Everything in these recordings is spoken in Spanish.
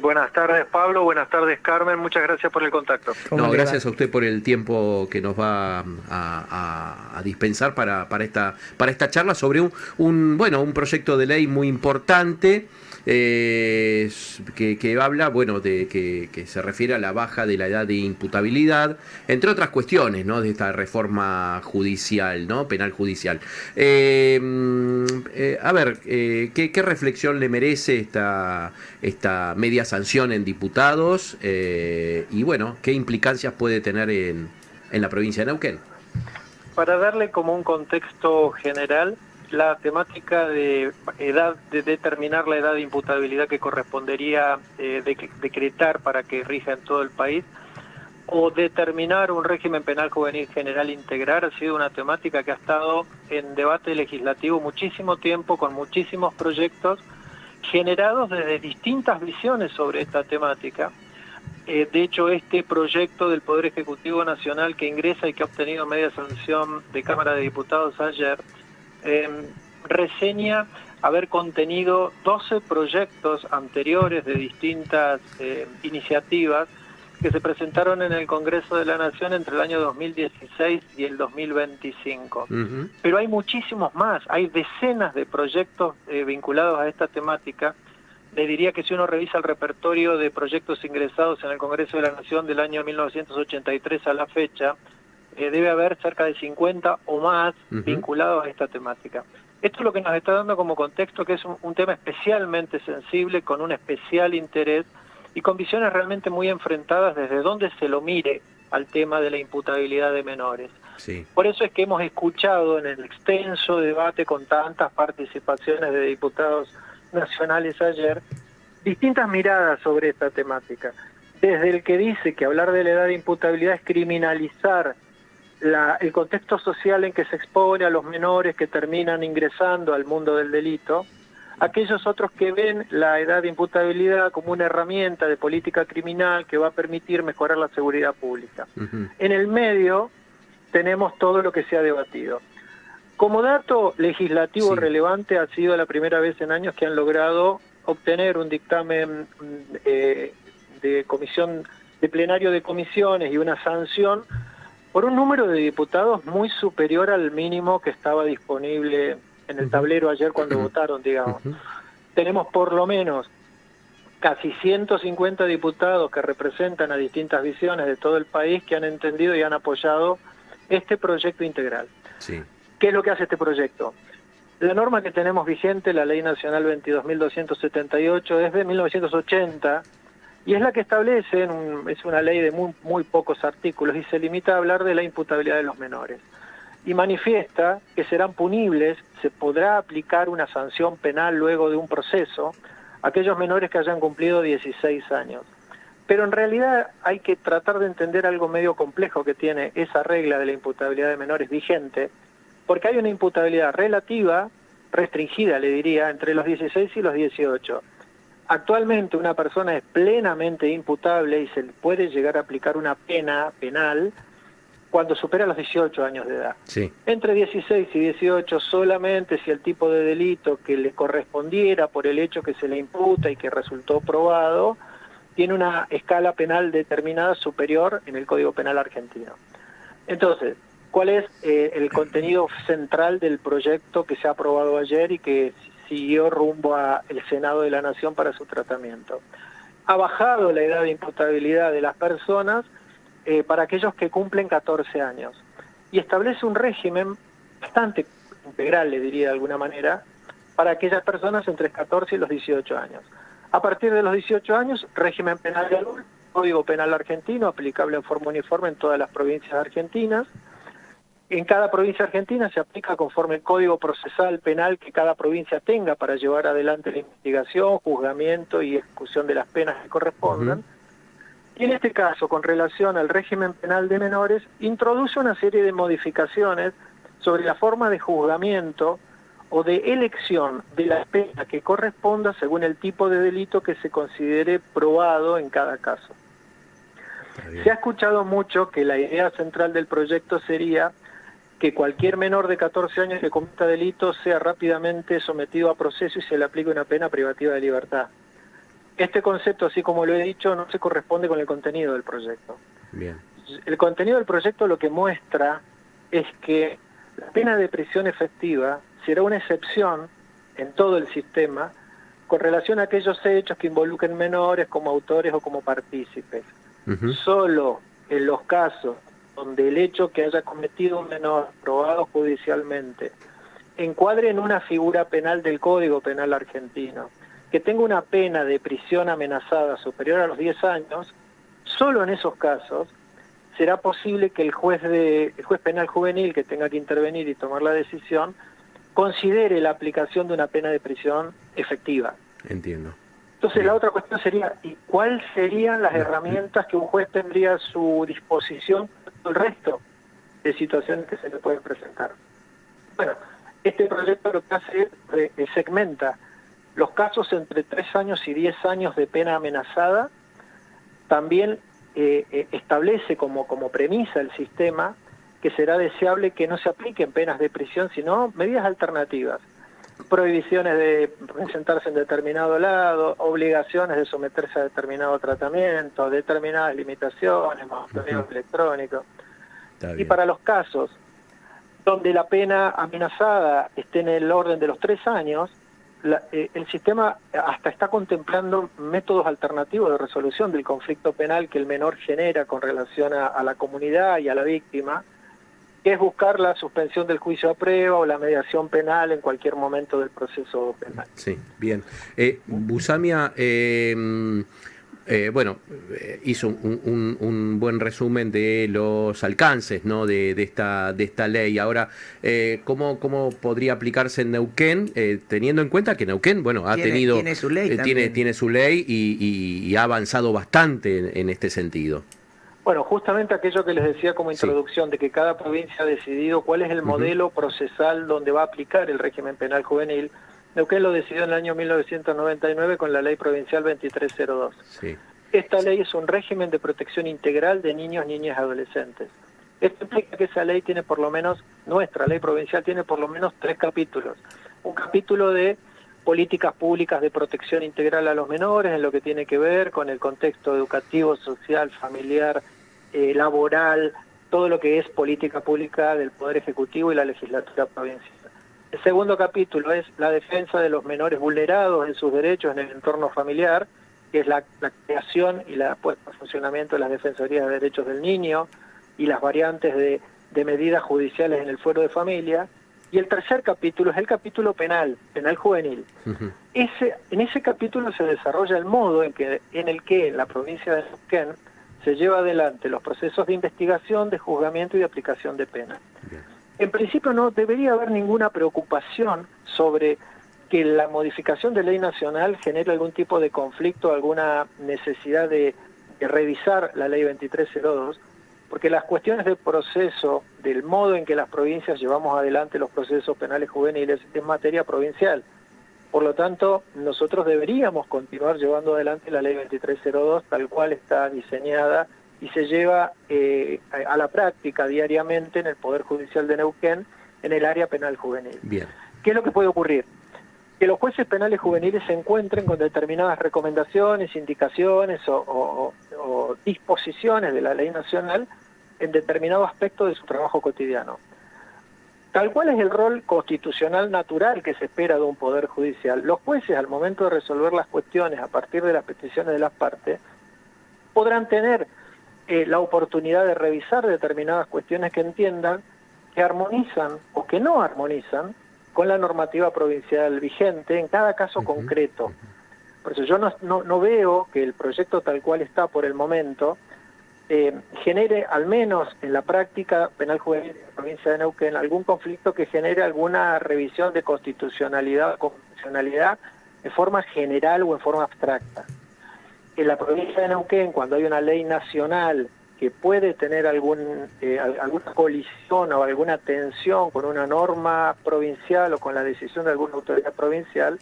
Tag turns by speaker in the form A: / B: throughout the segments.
A: Buenas tardes, Pablo. Buenas tardes, Carmen. Muchas gracias por el contacto.
B: No, gracias a usted por el tiempo que nos va a dispensar para esta charla sobre un proyecto de ley muy importante que habla, bueno, que se refiere a la baja de la edad de imputabilidad, entre otras cuestiones, ¿no? De esta reforma judicial, ¿no? Penal judicial. ¿Qué reflexión le merece esta media sanción en diputados? Y bueno, ¿qué implicancias puede tener en la provincia de Neuquén?
A: Para darle como un contexto general, la temática de determinar la edad de imputabilidad que correspondería decretar para que rija en todo el país, o determinar un régimen penal juvenil general integral, ha sido una temática que ha estado en debate legislativo muchísimo tiempo, con muchísimos proyectos generados desde distintas visiones sobre esta temática. De hecho, este proyecto del Poder Ejecutivo Nacional que ingresa y que ha obtenido media sanción de Cámara de Diputados ayer, reseña haber contenido 12 proyectos anteriores de distintas iniciativas que se presentaron en el Congreso de la Nación entre el año 2016 y el 2025.
B: Uh-huh.
A: Pero hay muchísimos más, hay decenas de proyectos vinculados a esta temática. Le diría que si uno revisa el repertorio de proyectos ingresados en el Congreso de la Nación del año 1983 a la fecha, debe haber cerca de 50 o más vinculados a esta temática. Esto es lo que nos está dando como contexto, que es un tema especialmente sensible, con un especial interés y con visiones realmente muy enfrentadas desde donde se lo mire al tema de la imputabilidad de menores.
B: Sí.
A: Por eso es que hemos escuchado en el extenso debate con tantas participaciones de diputados nacionales ayer, distintas miradas sobre esta temática. Desde el que dice que hablar de la edad de imputabilidad es criminalizar el contexto social en que se expone a los menores que terminan ingresando al mundo del delito, aquellos otros que ven la edad de imputabilidad como una herramienta de política criminal que va a permitir mejorar la seguridad pública.
B: Uh-huh.
A: En el medio tenemos todo lo que se ha debatido. Como dato legislativo relevante, ha sido la primera vez en años que han logrado obtener un dictamen de comisión, de plenario de comisiones y una sanción por un número de diputados muy superior al mínimo que estaba disponible en el tablero ayer cuando votaron, digamos. Tenemos por lo menos casi 150 diputados que representan a distintas visiones de todo el país que han entendido y han apoyado este proyecto integral.
B: Sí.
A: ¿Qué es lo que hace este proyecto? La norma que tenemos vigente, la Ley Nacional 22.278, es de 1980 y es la que establece, es una ley de muy pocos artículos y se limita a hablar de la imputabilidad de los menores. Y manifiesta que serán punibles, se podrá aplicar una sanción penal luego de un proceso a aquellos menores que hayan cumplido 16 años. Pero en realidad hay que tratar de entender algo medio complejo que tiene esa regla de la imputabilidad de menores vigente, porque hay una imputabilidad relativa, restringida le diría, entre los 16 y los 18. Actualmente una persona es plenamente imputable y se le puede llegar a aplicar una pena penal cuando supera los 18 años de edad.
B: Sí.
A: Entre 16 y 18 solamente si el tipo de delito que le correspondiera por el hecho que se le imputa y que resultó probado tiene una escala penal determinada superior en el Código Penal argentino. Entonces, ¿cuál es el contenido central del proyecto que se ha aprobado ayer y que siguió rumbo al Senado de la Nación para su tratamiento? Ha bajado la edad de imputabilidad de las personas para aquellos que cumplen 14 años y establece un régimen bastante integral, le diría de alguna manera, para aquellas personas entre 14 y los 18 años. A partir de los 18 años, régimen penal de adulto, Código Penal argentino, aplicable en forma uniforme en todas las provincias argentinas. En cada provincia argentina se aplica conforme el Código Procesal Penal que cada provincia tenga para llevar adelante la investigación, juzgamiento y ejecución de las penas que correspondan. Y en este caso, con relación al régimen penal de menores, introduce una serie de modificaciones sobre la forma de juzgamiento o de elección de la pena que corresponda según el tipo de delito que se considere probado en cada caso. Se ha escuchado mucho que la idea central del proyecto sería que cualquier menor de 14 años que cometa delitos sea rápidamente sometido a proceso y se le aplique una pena privativa de libertad. Este concepto, así como lo he dicho, no se corresponde con el contenido del proyecto.
B: Bien.
A: El contenido del proyecto lo que muestra es que la pena de prisión efectiva será una excepción en todo el sistema con relación a aquellos hechos que involucren menores como autores o como partícipes. Solo en los casos donde el hecho que haya cometido un menor probado judicialmente encuadre en una figura penal del Código Penal argentino, que tenga una pena de prisión amenazada superior a los 10 años, solo en esos casos será posible que el juez penal juvenil que tenga que intervenir y tomar la decisión considere la aplicación de una pena de prisión efectiva.
B: Entiendo.
A: Entonces la otra cuestión sería, ¿y cuáles serían las herramientas que un juez tendría a su disposición para el resto de situaciones que se le pueden presentar? Bueno, este proyecto lo que hace es segmenta los casos entre 3 años y 10 años de pena amenazada, también establece como premisa el sistema que será deseable que no se apliquen penas de prisión, sino medidas alternativas. Prohibiciones de presentarse en determinado lado, obligaciones de someterse a determinado tratamiento, determinadas limitaciones, monitoreo electrónico. Y para los casos donde la pena amenazada esté en el orden de los 3 años, el sistema hasta está contemplando métodos alternativos de resolución del conflicto penal que el menor genera con relación a la comunidad y a la víctima, que es buscar la suspensión del juicio a prueba o la mediación penal en cualquier momento del proceso penal.
B: Sí, bien. Busamia, hizo un buen resumen de los alcances, ¿no? de esta ley. Ahora, ¿cómo podría aplicarse en Neuquén, teniendo en cuenta que Neuquén, bueno, tiene su ley, tiene su ley y ha avanzado bastante en este sentido?
A: Bueno, justamente aquello que les decía como introducción, de que cada provincia ha decidido cuál es el modelo procesal donde va a aplicar el régimen penal juvenil. Neuquén lo decidió en el año 1999 con la ley provincial 2302.
B: Sí.
A: Esta ley es un régimen de protección integral de niños, niñas y adolescentes. Esto implica que esa ley tiene por lo menos, nuestra ley provincial tiene por lo menos 3 capítulos. Un capítulo de políticas públicas de protección integral a los menores, en lo que tiene que ver con el contexto educativo, social, familiar, laboral, todo lo que es política pública del Poder Ejecutivo y la legislatura provincial. El segundo capítulo es la defensa de los menores vulnerados en sus derechos en el entorno familiar, que es la creación y la puesta en funcionamiento de las Defensorías de Derechos del Niño y las variantes de medidas judiciales en el fuero de familia. Y el tercer capítulo es el capítulo penal juvenil. En ese capítulo se desarrolla el modo en el que en la provincia de Neuquén se lleva adelante los procesos de investigación, de juzgamiento y de aplicación de pena. En principio no debería haber ninguna preocupación sobre que la modificación de ley nacional genere algún tipo de conflicto, alguna necesidad de revisar la ley 2302, porque las cuestiones de proceso, del modo en que las provincias llevamos adelante los procesos penales juveniles, es materia provincial. Por lo tanto, nosotros deberíamos continuar llevando adelante la ley 2302 tal cual está diseñada y se lleva a la práctica diariamente en el Poder Judicial de Neuquén en el área penal juvenil.
B: Bien.
A: ¿Qué es lo que puede ocurrir? Que los jueces penales juveniles se encuentren con determinadas recomendaciones, indicaciones o disposiciones de la ley nacional en determinado aspecto de su trabajo cotidiano. Tal cual es el rol constitucional natural que se espera de un poder judicial, los jueces al momento de resolver las cuestiones a partir de las peticiones de las partes podrán tener la oportunidad de revisar determinadas cuestiones que entiendan que armonizan o que no armonizan con la normativa provincial vigente en cada caso concreto. Por eso yo no veo que el proyecto tal cual está por el momento genere, al menos en la práctica penal juvenil de la provincia de Neuquén, algún conflicto que genere alguna revisión de constitucionalidad o constitucionalidad en forma general o en forma abstracta. En la provincia de Neuquén, cuando hay una ley nacional que puede tener alguna colisión o alguna tensión con una norma provincial o con la decisión de alguna autoridad provincial,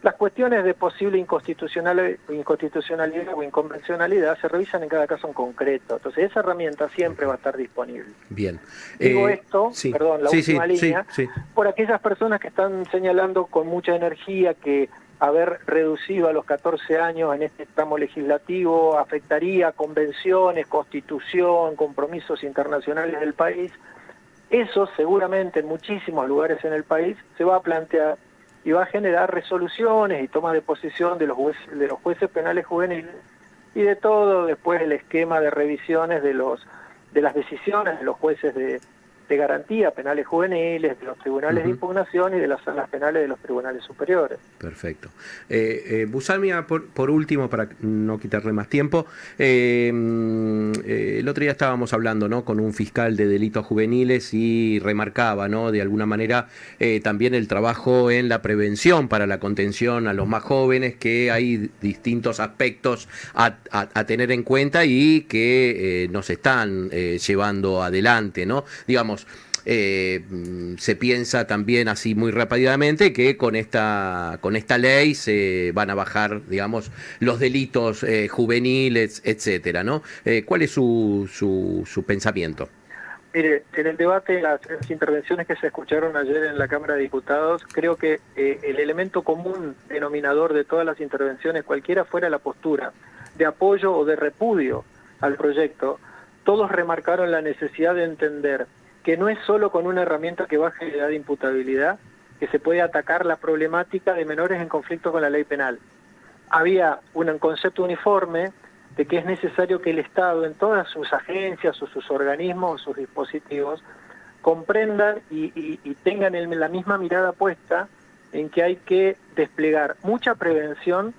A: las cuestiones de posible inconstitucionalidad o inconvencionalidad se revisan en cada caso en concreto. Entonces esa herramienta siempre va a estar disponible.
B: Bien.
A: Digo esto,
B: sí,
A: perdón, la última línea,
B: sí.
A: por aquellas personas que están señalando con mucha energía que haber reducido a los 14 años en este tramo legislativo afectaría convenciones, constitución, compromisos internacionales del país. Eso seguramente en muchísimos lugares en el país se va a plantear y va a generar resoluciones y tomas de posición de los jueces penales juveniles y de todo después el esquema de revisiones de las decisiones de los jueces de garantía penales juveniles, de los tribunales de impugnación y de las salas penales de los tribunales superiores.
B: Perfecto. Busalmia, por último, para no quitarle más tiempo, el otro día estábamos hablando, ¿no?, con un fiscal de delitos juveniles y remarcaba, ¿no?, de alguna manera también el trabajo en la prevención para la contención a los más jóvenes, que hay distintos aspectos a tener en cuenta y que nos están llevando adelante, ¿no? Digamos, se piensa también así muy rápidamente que con esta ley se van a bajar, digamos, los delitos juveniles, etcétera, ¿no? ¿Cuál es su pensamiento?
A: Mire, en el debate, las intervenciones que se escucharon ayer en la Cámara de Diputados, creo que el elemento común denominador de todas las intervenciones, cualquiera fuera la postura de apoyo o de repudio al proyecto, todos remarcaron la necesidad de entender que no es solo con una herramienta que baje la edad de imputabilidad que se puede atacar la problemática de menores en conflicto con la ley penal. Había un concepto uniforme de que es necesario que el Estado, en todas sus agencias o sus organismos o sus dispositivos, comprendan y tengan la misma mirada puesta en que hay que desplegar mucha prevención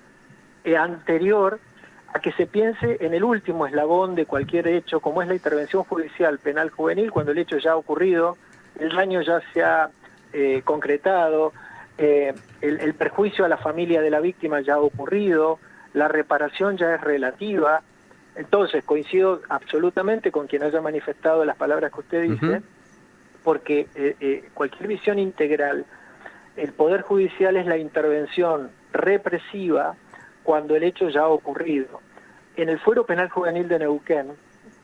A: anterior a que se piense en el último eslabón de cualquier hecho, como es la intervención judicial penal juvenil, cuando el hecho ya ha ocurrido, el daño ya se ha concretado, el perjuicio a la familia de la víctima ya ha ocurrido, la reparación ya es relativa. Entonces, coincido absolutamente con quien haya manifestado las palabras que usted dice, porque cualquier visión integral, el Poder Judicial es la intervención represiva cuando el hecho ya ha ocurrido. En el Fuero Penal Juvenil de Neuquén,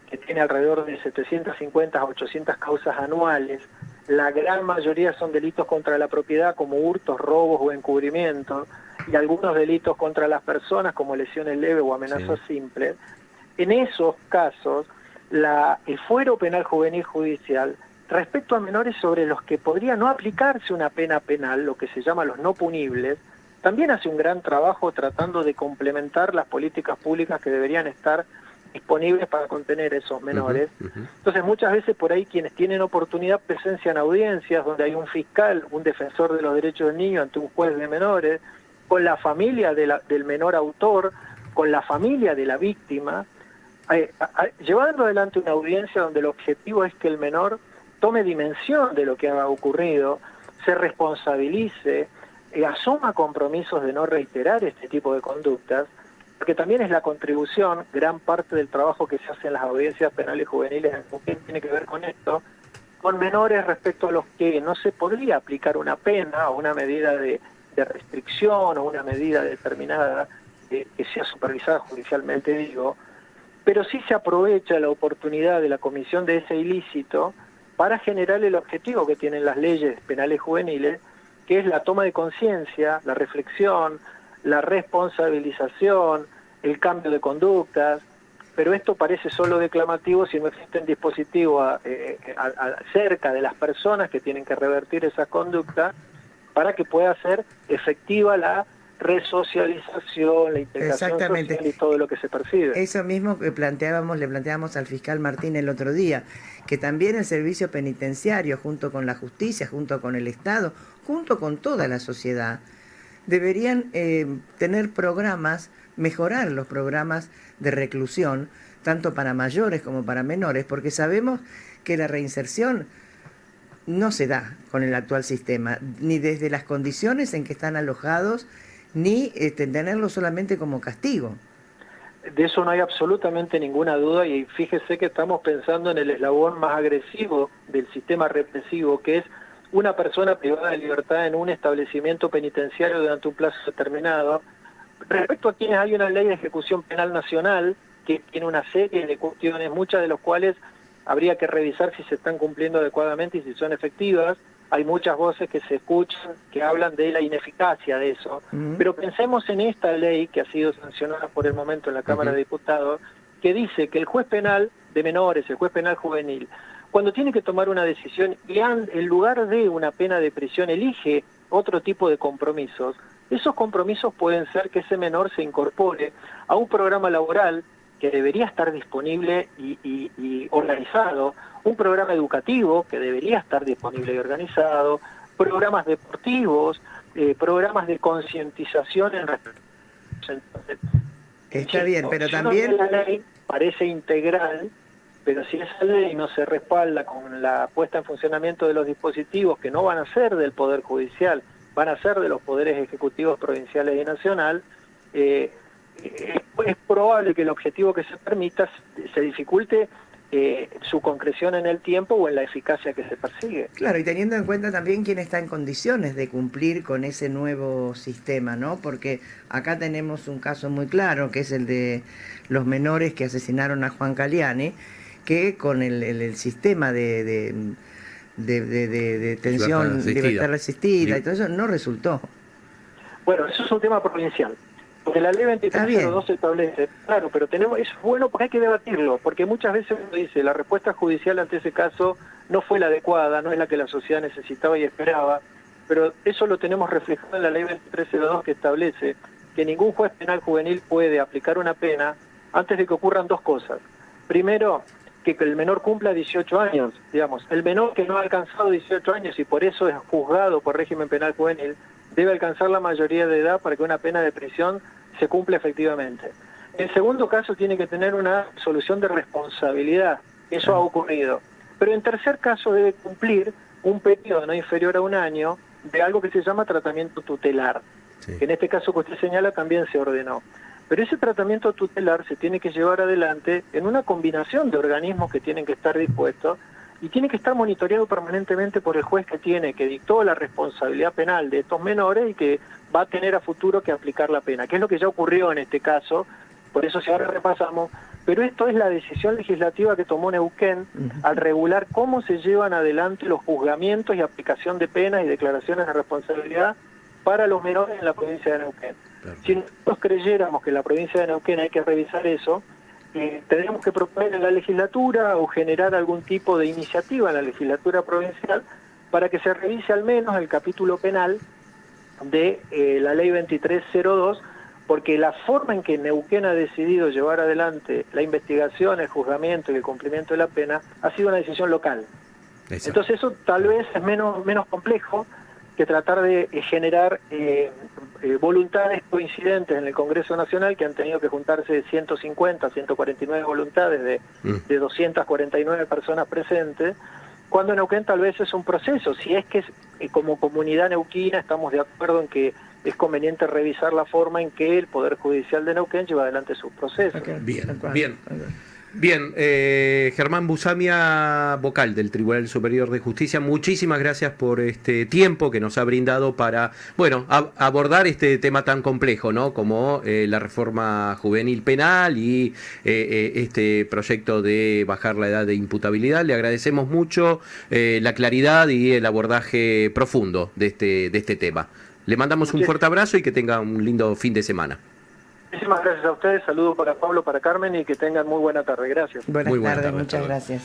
A: que tiene alrededor de 750 a 800 causas anuales, la gran mayoría son delitos contra la propiedad como hurtos, robos o encubrimientos, y algunos delitos contra las personas como lesiones leves o amenazas simples. En esos casos, el Fuero Penal Juvenil Judicial, respecto a menores sobre los que podría no aplicarse una pena penal, lo que se llama los no punibles, también hace un gran trabajo tratando de complementar las políticas públicas que deberían estar disponibles para contener esos menores. Entonces, muchas veces por ahí quienes tienen oportunidad presencian audiencias donde hay un fiscal, un defensor de los derechos del niño ante un juez de menores, con la familia del menor autor, con la familia de la víctima, llevando adelante una audiencia donde el objetivo es que el menor tome dimensión de lo que ha ocurrido, se responsabilice, asuma compromisos de no reiterar este tipo de conductas, porque también es la contribución, gran parte del trabajo que se hace en las audiencias penales juveniles tiene que ver con esto, con menores respecto a los que no se podría aplicar una pena o una medida de restricción o una medida determinada que sea supervisada judicialmente, digo, pero sí se aprovecha la oportunidad de la comisión de ese ilícito para generar el objetivo que tienen las leyes penales juveniles, que es la toma de conciencia, la reflexión, la responsabilización, el cambio de conductas, pero esto parece solo declamativo si no existen dispositivos cerca de las personas que tienen que revertir esas conductas para que pueda ser efectiva la resocialización, la integración social y todo lo que se percibe.
C: Eso mismo que le planteábamos al fiscal Martín el otro día, que también el servicio penitenciario, junto con la justicia, junto con el Estado, junto con toda la sociedad, deberían tener programas, mejorar los programas de reclusión, tanto para mayores como para menores, porque sabemos que la reinserción no se da con el actual sistema, ni desde las condiciones en que están alojados, ni tenerlo solamente como castigo.
A: De eso no hay absolutamente ninguna duda, y fíjese que estamos pensando en el eslabón más agresivo del sistema represivo, que es una persona privada de libertad en un establecimiento penitenciario durante un plazo determinado. Respecto a quienes hay una ley de ejecución penal nacional que tiene una serie de cuestiones, muchas de las cuales habría que revisar si se están cumpliendo adecuadamente y si son efectivas. hay muchas voces que se escuchan, que hablan de la ineficacia de eso. Pero pensemos en esta ley que ha sido sancionada por el momento en la Cámara de Diputados, que dice que el juez penal de menores, el juez penal juvenil, cuando tiene que tomar una decisión y en lugar de una pena de prisión elige otro tipo de compromisos, esos compromisos pueden ser que ese menor se incorpore a un programa laboral que debería estar disponible y organizado, un programa educativo que debería estar disponible y organizado, programas deportivos, programas de concientización en respecto.
C: Está bien, pero
A: si
C: también...
A: la ley parece integral, pero si esa ley no se respalda con la puesta en funcionamiento de los dispositivos que no van a ser del Poder Judicial, van a ser de los poderes ejecutivos provinciales y nacional, es probable que el objetivo que se permita se dificulte su concreción en el tiempo o en la eficacia que se persigue.
C: Claro, y teniendo en cuenta también quién está en condiciones de cumplir con ese nuevo sistema, ¿no? Porque acá tenemos un caso muy claro, que es el de los menores que asesinaron a Juan Caliani, que con el sistema de detención, libertad resistida y todo eso, no resultó.
A: Bueno, eso es un tema provincial. Porque la ley 2302 establece, claro, pero es bueno porque hay que debatirlo, porque muchas veces uno dice, la respuesta judicial ante ese caso no fue la adecuada, no es la que la sociedad necesitaba y esperaba, pero eso lo tenemos reflejado en la ley 2302 que establece que ningún juez penal juvenil puede aplicar una pena antes de que ocurran dos cosas. Primero, que el menor cumpla 18 años, digamos, el menor que no ha alcanzado 18 años y por eso es juzgado por régimen penal juvenil, debe alcanzar la mayoría de edad para que una pena de prisión se cumpla efectivamente. En segundo caso, tiene que tener una solución de responsabilidad. Eso ha ocurrido. Pero en tercer caso, debe cumplir un periodo no inferior a un año de algo que se llama tratamiento tutelar, que en este caso que usted señala también se ordenó. Pero ese tratamiento tutelar se tiene que llevar adelante en una combinación de organismos que tienen que estar dispuestos y tiene que estar monitoreado permanentemente por el juez que dictó la responsabilidad penal de estos menores y que va a tener a futuro que aplicar la pena, que es lo que ya ocurrió en este caso, por eso si ahora repasamos, pero esto es la decisión legislativa que tomó Neuquén al regular cómo se llevan adelante los juzgamientos y aplicación de penas y declaraciones de responsabilidad para los menores en la provincia de Neuquén. Claro. Si nosotros creyéramos que en la provincia de Neuquén hay que revisar eso, tendríamos que proponer en la legislatura o generar algún tipo de iniciativa en la legislatura provincial para que se revise al menos el capítulo penal de la ley 2302, porque la forma en que Neuquén ha decidido llevar adelante la investigación, el juzgamiento y el cumplimiento de la pena ha sido una decisión local. Exacto. Entonces eso tal vez es menos complejo que tratar de generar voluntades coincidentes en el Congreso Nacional, que han tenido que juntarse 150, 149 voluntades de 249 personas presentes, cuando en Neuquén tal vez es un proceso. Si es que como comunidad neuquina estamos de acuerdo en que es conveniente revisar la forma en que el Poder Judicial de Neuquén lleva adelante sus procesos.
B: Bien, Germán Busamia, vocal del Tribunal Superior de Justicia, muchísimas gracias por este tiempo que nos ha brindado para, bueno, abordar este tema tan complejo, ¿no? Como la reforma juvenil penal y este proyecto de bajar la edad de imputabilidad. Le agradecemos mucho la claridad y el abordaje profundo de este tema. Le mandamos un fuerte abrazo y que tenga un lindo fin de semana.
A: Muchísimas gracias a ustedes, saludos para Pablo, para Carmen y que tengan muy buena tarde. Gracias.
C: Buenas tardes, muchas gracias.